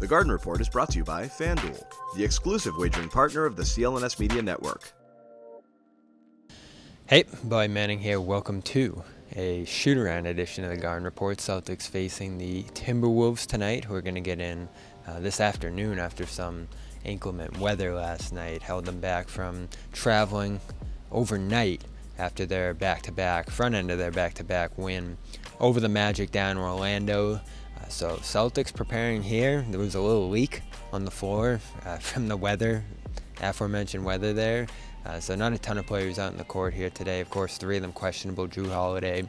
The Garden Report is brought to you by FanDuel, the exclusive wagering partner of the CLNS Media Network. Hey, Buddy Manning here. Welcome to a shoot-around edition of the Garden Report. Celtics facing the Timberwolves tonight, who are going to get in this afternoon after some inclement weather last night held them back from traveling overnight after their front end of their back-to-back win over the Magic down in Orlando. So Celtics preparing here. There was a little leak on the floor from the aforementioned weather there. So not a ton of players out in the court here today. Of course, 3 of them questionable: Jrue Holiday,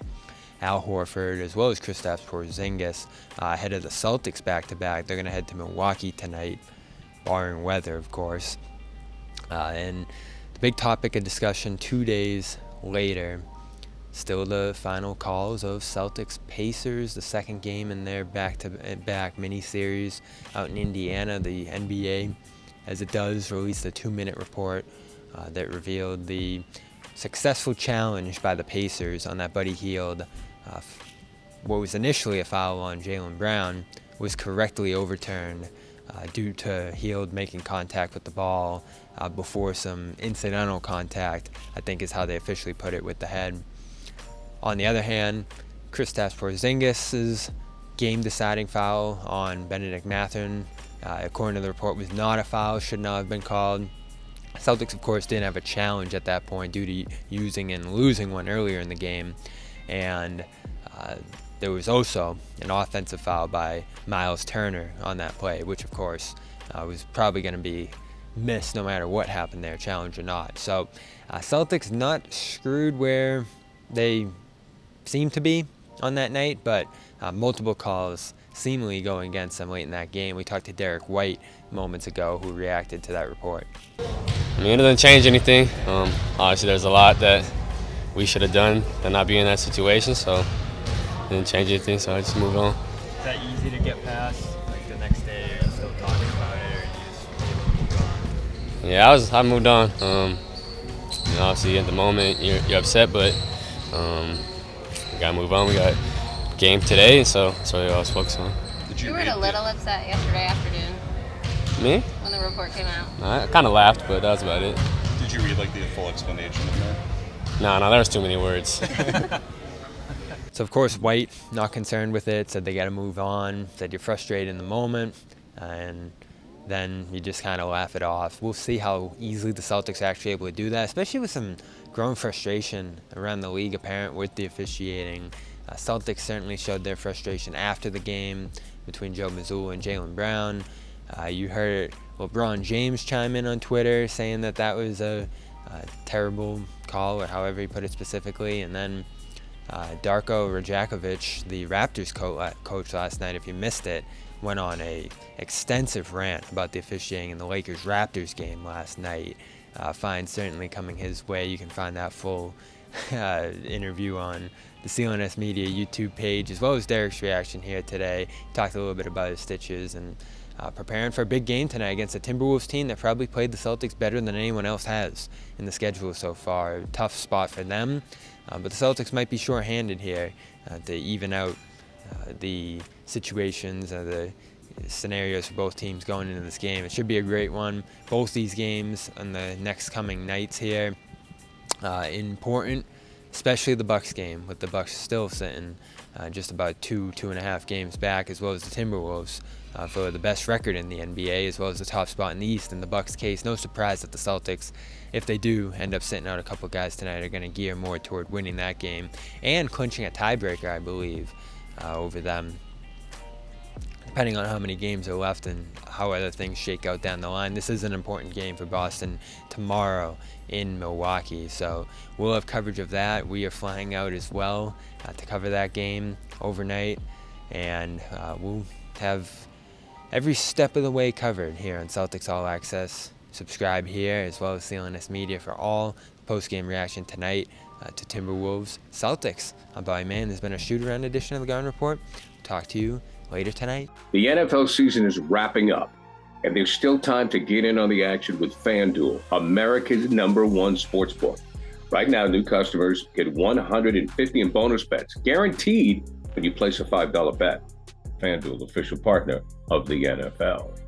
Al Horford, as well as Kristaps Porzingis ahead of the Celtics back-to-back. They're going to head to Milwaukee tonight, barring weather, of course. And the big topic of discussion 2 days later, still the final calls of Celtics-Pacers, the second game in their back-to-back mini-series out in Indiana. The NBA, as it does, released a 2-minute report that revealed the successful challenge by the Pacers on that Buddy Hield. What was initially a foul on Jaylen Brown was correctly overturned due to Hield making contact with the ball before some incidental contact, I think is how they officially put it, with the head. On the other hand, Kristaps Porzingis' game-deciding foul on Bennedict Mathurin, according to the report, was not a foul, should not have been called. Celtics, of course, didn't have a challenge at that point due to using and losing one earlier in the game. And there was also an offensive foul by Myles Turner on that play, which, of course, was probably going to be missed no matter what happened there, challenge or not. So Celtics not screwed where they seem to be on that night, but multiple calls seemingly going against them late in that game. We talked to Derrick White moments ago, who reacted to that report. I mean, it doesn't change anything. Obviously, there's a lot that we should have done to not be in that situation, so it didn't change anything, so I just moved on. Is that easy to get past, like the next day, or still talking about it, or you just moved on? Yeah, I moved on. Obviously, at the moment, you're upset, but we got to move on. We got a game today, so that's what I was focused on. You were a little upset yesterday afternoon. Me? When the report came out. I kind of laughed, but that was about it. Did you read the full explanation in there? No, there was too many words. So, of course, White, not concerned with it, said they got to move on, said you're frustrated in the moment, and then you just kind of laugh it off. We'll see how easily the Celtics are actually able to do that, especially with some growing frustration around the league apparent with the officiating. Celtics certainly showed their frustration after the game between Joe Mazzulla and Jaylen Brown. You heard LeBron James chime in on Twitter saying that was a terrible call, or however he put it specifically. And then Darko Rajakovic, the Raptors coach last night, if you missed it, went on a extensive rant about the officiating in the Lakers-Raptors game last night. Fine certainly coming his way. You can find that full interview on the CLNS Media YouTube page, as well as Derrick's reaction here today. He talked a little bit about his stitches and preparing for a big game tonight against a Timberwolves team that probably played the Celtics better than anyone else has in the schedule so far. A tough spot for them, but the Celtics might be short-handed here to even out the situations, the scenarios for both teams going into this game. It should be a great one. Both these games on the next coming nights here, important, especially the Bucks game, with the Bucks still sitting just about 2.5 games back, as well as the Timberwolves for the best record in the NBA, as well as the top spot in the East. In the Bucks' case, no surprise that the Celtics, if they do end up sitting out a couple guys tonight, are going to gear more toward winning that game and clinching a tiebreaker, I believe, over them, depending on how many games are left and how other things shake out down the line. This is an important game for Boston tomorrow in Milwaukee, so we'll have coverage of that. We are flying out as well to cover that game overnight, and we'll have every step of the way covered here on Celtics All Access. Subscribe here, as well as CLNS Media, for all post-game reaction tonight to Timberwolves Celtics. I'm Buddy Man. There's been a shoot-around edition of the Garden Report. Talk to you later tonight. The NFL season is wrapping up, and there's still time to get in on the action with FanDuel, America's #1 sportsbook. Right now, new customers get $150 in bonus bets, guaranteed when you place a $5 bet. FanDuel, official partner of the NFL.